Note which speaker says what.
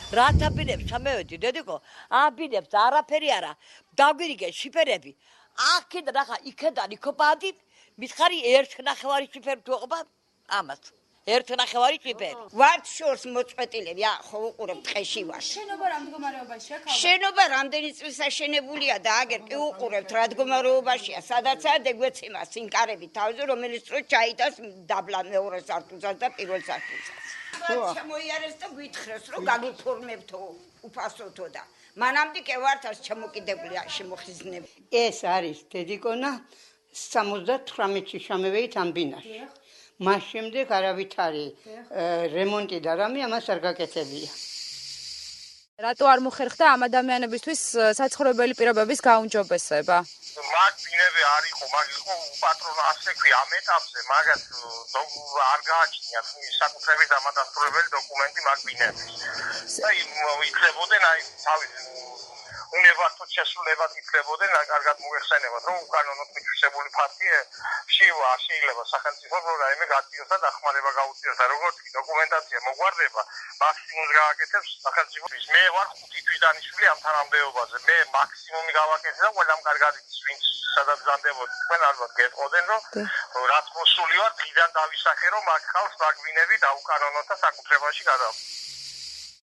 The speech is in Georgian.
Speaker 1: რათა ბინებს ჩამევედი დედიკო ამ ბინებს არაფერი არა დაგვირიგე შიფერები აქედან ახლა იქედან იქობადი მითხარი 1.5 შიფერი თუ ყობა ამას 1.5 შიფერი
Speaker 2: ვართ შორს მოწყვეტილები ხო უყურებ ტყეში ვარ
Speaker 3: შენობა რამ მდგომარეობაშია ხალხი
Speaker 2: შენობა რამდენი წლის აშენებულია და აგერ კი უყურებთ რა მდგომარეობაშია სადაცაა დეგვეცემა სინკარები თავზე რომელიც რო ჩაიტას დაბლა მეორე სართულსაც და პირველ სართულსაც შემოიარეს და გვითხრეს რომ გაგიფორმებთო უფასოთო და მანამდე კი ვართ ას ჩამოკიდებული შემოხიზნები ეს არის დედიკონა 78-ში შემოვეით ამ ბინაში მას შემდეგ არავითარი რემონტი და რამე ამას არ გაკეთებია
Speaker 3: რატო არ მოხერხდა ამ ადამიანებისთვის საცხოვრებელი პირობების გაუმჯობესება
Speaker 4: მაგ ბინები არ იყო მაგ იყო უპატრონო ასე ქვია ამ ეტაპზე მაგას არ გააჩნიათ საკუთრების დამადასტურებელი დოკუმენტი მაგ ბინების და იქნებოდნენ აი თავის უნებართოდ შესრულებად იქნებოდნენ კარგად მოეხსენებათ რომ უკანონოდ მითვისებული ფაქტი შევა შეიძლება სახელმწიფოს რომ რაიმე გაწიოს და დახმარება გაუწიოს და როგორც კი დოკუმენტაცია მოგვარდება მაქსიმუმს გააკეთებს სახელმწიფო მე ვარ 5 თვის დანიშნული ამ თანამდებობაზე მე მაქსიმუმი გავაკეთე და ყველამ კარგად იცის ვინც სადაც ზანდებოდი თქვენ ალბათ გეტყოდენ რომ რაც მოსული ვარ დღიდან დავისახე რომ მაგ ხალხს მაგ ბინები დაუკანონოდ და საკუთრებაში გადავ